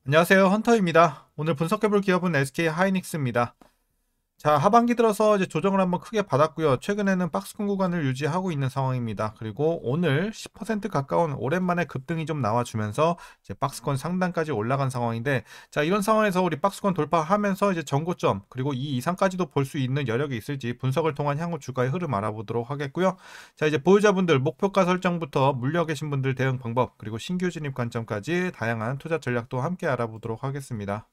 안녕하세요. 헌터입니다. 오늘 분석해볼 기업은 SK 하이닉스입니다. 자, 하반기 들어서 이제 조정을 한번 크게 받았고요. 최근에는 박스권 구간을 유지하고 있는 상황입니다. 그리고 오늘 10% 가까운 오랜만에 급등이 좀 나와주면서 이제 박스권 상단까지 올라간 상황인데, 자, 이런 상황에서 우리 박스권 돌파하면서 이제 전고점 그리고 이 이상까지도 볼 수 있는 여력이 있을지 분석을 통한 향후 주가의 흐름 알아보도록 하겠고요. 자, 이제 보유자분들 목표가 설정부터 물려 계신 분들 대응 방법 그리고 신규 진입 관점까지 다양한 투자 전략도 함께 알아보도록 하겠습니다.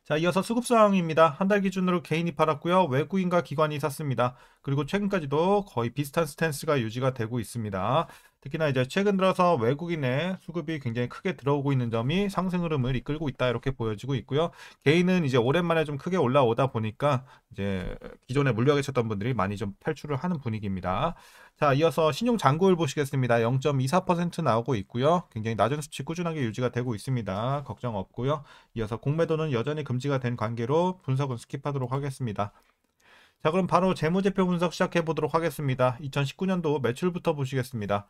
자, 이어서 수급 상황입니다. 한 달 기준으로 개인이 팔았고요. 외국인과 기관이 샀습니다. 그리고 최근까지도 거의 비슷한 스탠스가 유지가 되고 있습니다. 특히나 이제 최근 들어서 외국인의 수급이 굉장히 크게 들어오고 있는 점이 상승 흐름을 이끌고 있다 이렇게 보여지고 있고요. 개인은 이제 오랜만에 좀 크게 올라오다 보니까 이제 기존에 물려 계셨던 분들이 많이 좀 탈출을 하는 분위기입니다. 자, 이어서 신용 잔고율 보시겠습니다. 0.24% 나오고 있고요. 굉장히 낮은 수치 꾸준하게 유지가 되고 있습니다. 걱정 없고요. 이어서 공매도는 여전히 금지가 된 관계로 분석은 스킵하도록 하겠습니다. 자, 그럼 바로 재무제표 분석 시작해 보도록 하겠습니다. 2019년도 매출부터 보시겠습니다.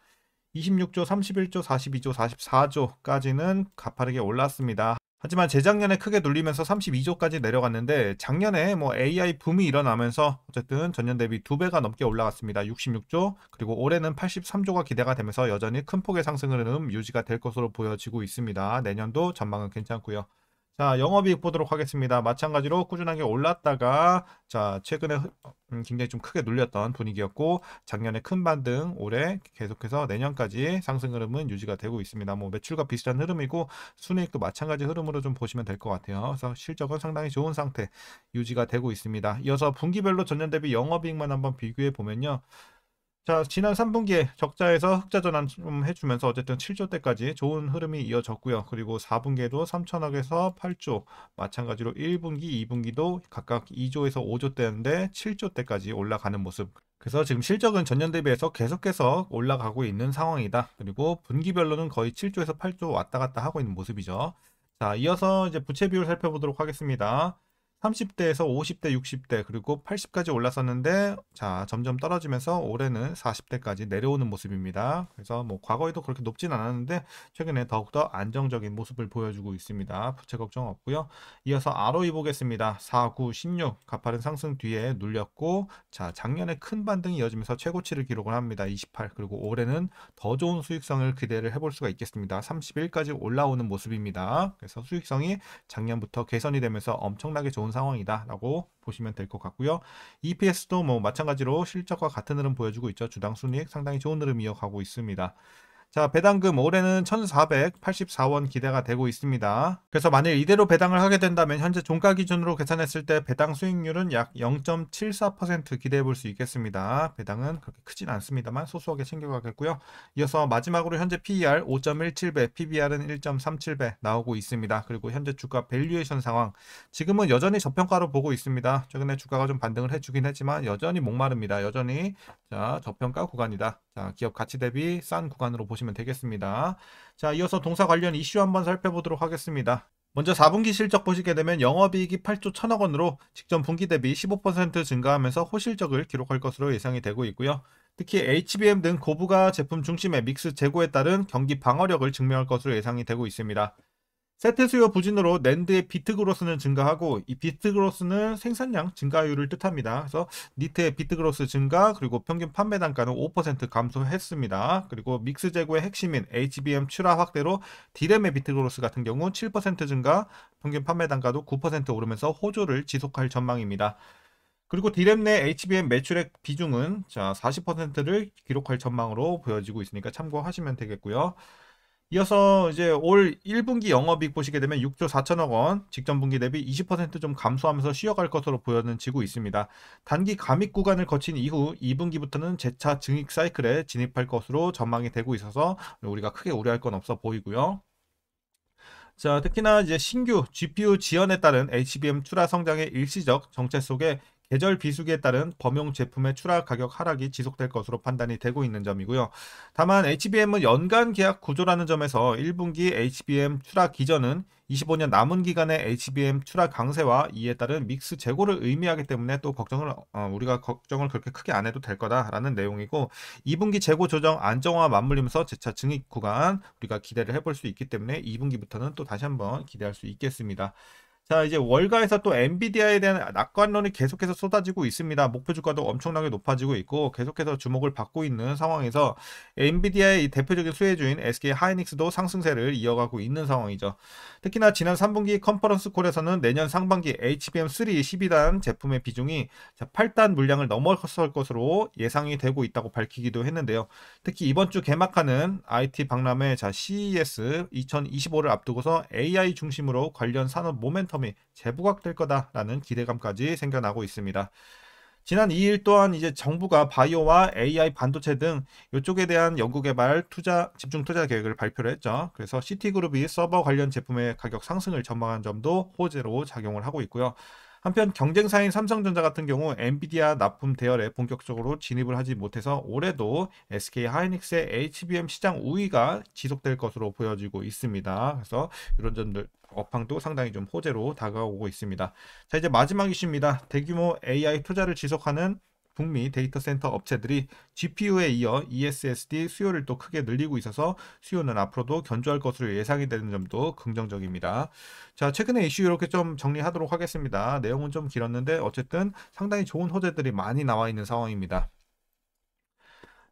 26조, 31조, 42조, 44조까지는 가파르게 올랐습니다. 하지만 재작년에 크게 눌리면서 32조까지 내려갔는데 작년에 뭐 AI 붐이 일어나면서 어쨌든 전년 대비 2배가 넘게 올라갔습니다. 66조, 그리고 올해는 83조가 기대가 되면서 여전히 큰 폭의 상승 흐름 유지가 될 것으로 보여지고 있습니다. 내년도 전망은 괜찮고요. 자, 영업이익 보도록 하겠습니다. 마찬가지로 꾸준하게 올랐다가 자, 최근에 굉장히 좀 크게 눌렸던 분위기였고 작년에 큰 반등, 올해 계속해서 내년까지 상승 흐름은 유지가 되고 있습니다. 뭐 매출과 비슷한 흐름이고 순이익도 마찬가지 흐름으로 좀 보시면 될 것 같아요. 그래서 실적은 상당히 좋은 상태 유지가 되고 있습니다. 이어서 분기별로 전년 대비 영업이익만 한번 비교해 보면요. 자, 지난 3분기에 적자에서 흑자 전환 좀 해주면서 어쨌든 7조 대까지 좋은 흐름이 이어졌고요. 그리고 4분기에도 3천억에서 8조, 마찬가지로 1분기, 2분기도 각각 2조에서 5조 대인데 7조 대까지 올라가는 모습. 그래서 지금 실적은 전년 대비해서 계속해서 올라가고 있는 상황이다. 그리고 분기별로는 거의 7조에서 8조 왔다 갔다 하고 있는 모습이죠. 자, 이어서 이제 부채 비율 살펴보도록 하겠습니다. 30대에서 50대, 60대, 그리고 80까지 올랐었는데, 자, 점점 떨어지면서 올해는 40대까지 내려오는 모습입니다. 그래서 뭐 과거에도 그렇게 높진 않았는데, 최근에 더욱더 안정적인 모습을 보여주고 있습니다. 부채 걱정 없고요. 이어서 ROE 보겠습니다. 4, 9, 16, 가파른 상승 뒤에 눌렸고, 자, 작년에 큰 반등이 이어지면서 최고치를 기록을 합니다. 28, 그리고 올해는 더 좋은 수익성을 기대를 해볼 수가 있겠습니다. 31까지 올라오는 모습입니다. 그래서 수익성이 작년부터 개선이 되면서 엄청나게 좋은 상황이다라고 보시면 될 것 같고요. EPS도 뭐 마찬가지로 실적과 같은 흐름 보여주고 있죠. 주당 순이익 상당히 좋은 흐름 이어가고 있습니다. 자, 배당금 올해는 1,484원 기대가 되고 있습니다. 그래서 만일 이대로 배당을 하게 된다면 현재 종가 기준으로 계산했을 때 배당 수익률은 약 0.74% 기대해 볼 수 있겠습니다. 배당은 그렇게 크진 않습니다만 소소하게 챙겨가겠고요. 이어서 마지막으로 현재 PER 5.17배, PBR은 1.37배 나오고 있습니다. 그리고 현재 주가 밸류에이션 상황, 지금은 여전히 저평가로 보고 있습니다. 최근에 주가가 좀 반등을 해주긴 했지만 여전히 목마릅니다. 여전히 자, 저평가 구간이다. 자, 기업 가치 대비 싼 구간으로 보시면 되겠습니다. 자, 이어서 동사 관련 이슈 한번 살펴보도록 하겠습니다. 먼저 4분기 실적 보시게 되면 영업이익이 8조 1천억 원으로 직전 분기 대비 15% 증가하면서 호실적을 기록할 것으로 예상이 되고 있고요. 특히 HBM 등 고부가 제품 중심의 믹스 재고에 따른 경기 방어력을 증명할 것으로 예상이 되고 있습니다. 세트 수요 부진으로 낸드의 비트 그로스는 증가하고 이 비트 그로스는 생산량 증가율을 뜻합니다. 그래서 니트의 비트 그로스 증가 그리고 평균 판매 단가는 5% 감소했습니다. 그리고 믹스 재고의 핵심인 HBM 출하 확대로 디램의 비트 그로스 같은 경우 7% 증가, 평균 판매 단가도 9% 오르면서 호조를 지속할 전망입니다. 그리고 디램 내 HBM 매출액 비중은 자 40%를 기록할 전망으로 보여지고 있으니까 참고하시면 되겠고요. 이어서 이제 올 1분기 영업이익 보시게 되면 6조 4천억 원, 직전 분기 대비 20%좀 감소하면서 쉬어갈 것으로 보여지고 있습니다. 단기 감익 구간을 거친 이후 2분기부터는 재차 증익 사이클에 진입할 것으로 전망이 되고 있어서 우리가 크게 우려할 건 없어 보이고요. 자, 특히나 이제 신규 GPU 지원에 따른 HBM 출하 성장의 일시적 정체 속에 계절 비수기에 따른 범용 제품의 출하 가격 하락이 지속될 것으로 판단이 되고 있는 점이고요. 다만 HBM은 연간 계약 구조라는 점에서 1분기 HBM 출하 기전은 25년 남은 기간의 HBM 출하 강세와 이에 따른 믹스 재고를 의미하기 때문에 또 우리가 걱정을 그렇게 크게 안 해도 될 거다라는 내용이고, 2분기 재고 조정 안정화 맞물리면서 재차 증익 구간 우리가 기대를 해볼 수 있기 때문에 2분기부터는 또 다시 한번 기대할 수 있겠습니다. 자, 이제 월가에서 또 엔비디아에 대한 낙관론이 계속해서 쏟아지고 있습니다. 목표 주가도 엄청나게 높아지고 있고 계속해서 주목을 받고 있는 상황에서 엔비디아의 이 대표적인 수혜주인 SK 하이닉스도 상승세를 이어가고 있는 상황이죠. 특히나 지난 3분기 컨퍼런스 콜에서는 내년 상반기 HBM3 12단 제품의 비중이 8단 물량을 넘어설 것으로 예상이 되고 있다고 밝히기도 했는데요. 특히 이번 주 개막하는 IT 박람회 CES 2025를 앞두고서 AI 중심으로 관련 산업 모멘텀이 재부각될 거다라는 기대감까지 생겨나고 있습니다. 지난 2일 또한 이제 정부가 바이오와 AI 반도체 등 이쪽에 대한 연구개발 집중 투자 계획을 발표를 했죠. 그래서 시티그룹이 서버 관련 제품의 가격 상승을 전망한 점도 호재로 작용을 하고 있고요. 한편 경쟁사인 삼성전자 같은 경우 엔비디아 납품 대열에 본격적으로 진입을 하지 못해서 올해도 SK 하이닉스의 HBM 시장 우위가 지속될 것으로 보여지고 있습니다. 그래서 이런 점들 업황도 상당히 좀 호재로 다가오고 있습니다. 자, 이제 마지막 이슈입니다. 대규모 AI 투자를 지속하는 북미 데이터 센터 업체들이 GPU에 이어 ESSD 수요를 또 크게 늘리고 있어서 수요는 앞으로도 견조할 것으로 예상이 되는 점도 긍정적입니다. 자, 최근에 이슈 이렇게 좀 정리하도록 하겠습니다. 내용은 좀 길었는데 어쨌든 상당히 좋은 호재들이 많이 나와 있는 상황입니다.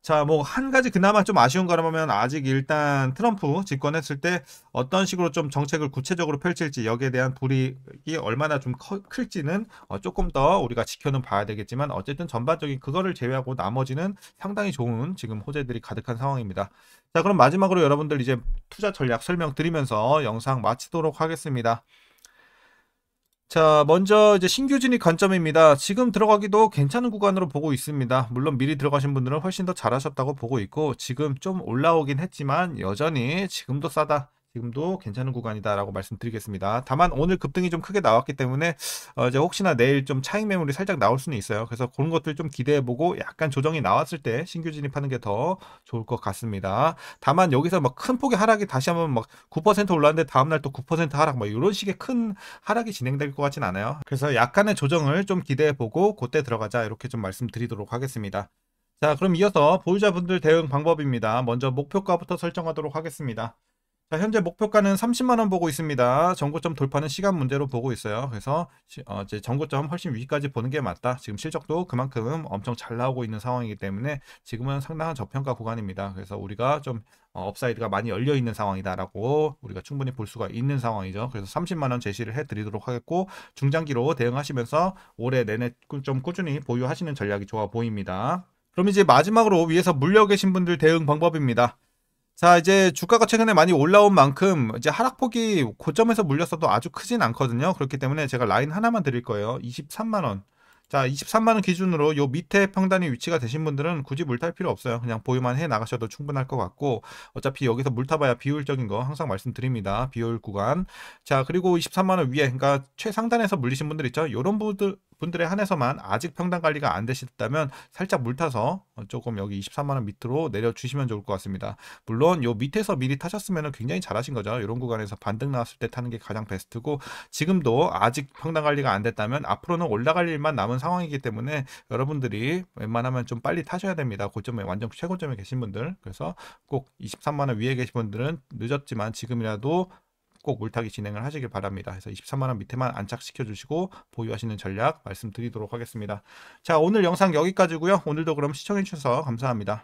자, 뭐 한 가지 그나마 좀 아쉬운 거라면 아직 일단 트럼프 집권했을 때 어떤 식으로 좀 정책을 구체적으로 펼칠지 여기에 대한 불이익이 얼마나 좀 클지는 조금 더 우리가 지켜는 봐야 되겠지만 어쨌든 전반적인 그거를 제외하고 나머지는 상당히 좋은 지금 호재들이 가득한 상황입니다. 자, 그럼 마지막으로 여러분들 이제 투자 전략 설명드리면서 영상 마치도록 하겠습니다. 자, 먼저 이제 신규 진입 관점입니다. 지금 들어가기도 괜찮은 구간으로 보고 있습니다. 물론 미리 들어가신 분들은 훨씬 더 잘하셨다고 보고 있고 지금 좀 올라오긴 했지만 여전히 지금도 싸다. 지금도 괜찮은 구간이다라고 말씀드리겠습니다. 다만 오늘 급등이 좀 크게 나왔기 때문에 이제 혹시나 내일 좀 차익 매물이 살짝 나올 수는 있어요. 그래서 그런 것들 좀 기대해보고 약간 조정이 나왔을 때 신규 진입하는 게 더 좋을 것 같습니다. 다만 여기서 막 큰 폭의 하락이 다시 한번 막 9% 올랐는데 다음날 또 9% 하락 뭐 이런 식의 큰 하락이 진행될 것 같진 않아요. 그래서 약간의 조정을 좀 기대해보고 그때 들어가자 이렇게 좀 말씀드리도록 하겠습니다. 자, 그럼 이어서 보유자분들 대응 방법입니다. 먼저 목표가부터 설정하도록 하겠습니다. 자, 현재 목표가는 30만 원 보고 있습니다. 전고점 돌파는 시간 문제로 보고 있어요. 그래서 이제 전고점 훨씬 위까지 보는 게 맞다. 지금 실적도 그만큼 엄청 잘 나오고 있는 상황이기 때문에 지금은 상당한 저평가 구간입니다. 그래서 우리가 좀 업사이드가 많이 열려 있는 상황이다라고 우리가 충분히 볼 수가 있는 상황이죠. 그래서 30만 원 제시를 해드리도록 하겠고 중장기로 대응하시면서 올해 내내 좀 꾸준히 보유하시는 전략이 좋아 보입니다. 그럼 이제 마지막으로 위에서 물려 계신 분들 대응 방법입니다. 자, 이제 주가가 최근에 많이 올라온 만큼 이제 하락폭이 고점에서 물렸어도 아주 크진 않거든요. 그렇기 때문에 제가 라인 하나만 드릴 거예요. 23만 원. 자, 23만 원 기준으로 요 밑에 평단이 위치가 되신 분들은 굳이 물탈 필요 없어요. 그냥 보유만 해 나가셔도 충분할 것 같고 어차피 여기서 물타봐야 비효율적인 거 항상 말씀드립니다. 비효율 구간. 자, 그리고 23만 원 위에 그러니까 최상단에서 물리신 분들 있죠. 요런 분들에 한해서만 아직 평단 관리가 안 되셨다면 살짝 물타서 조금 여기 23만 원 밑으로 내려주시면 좋을 것 같습니다. 물론 요 밑에서 미리 타셨으면 굉장히 잘하신 거죠. 이런 구간에서 반등 나왔을 때 타는 게 가장 베스트고 지금도 아직 평단 관리가 안 됐다면 앞으로는 올라갈 일만 남은 상황이기 때문에 여러분들이 웬만하면 좀 빨리 타셔야 됩니다. 고점에 완전 최고점에 계신 분들. 그래서 꼭 23만 원 위에 계신 분들은 늦었지만 지금이라도 꼭 물타기 진행을 하시길 바랍니다. 그래서 23만 원 밑에만 안착시켜 주시고 보유하시는 전략 말씀드리도록 하겠습니다. 자, 오늘 영상 여기까지고요. 오늘도 그럼 시청해 주셔서 감사합니다.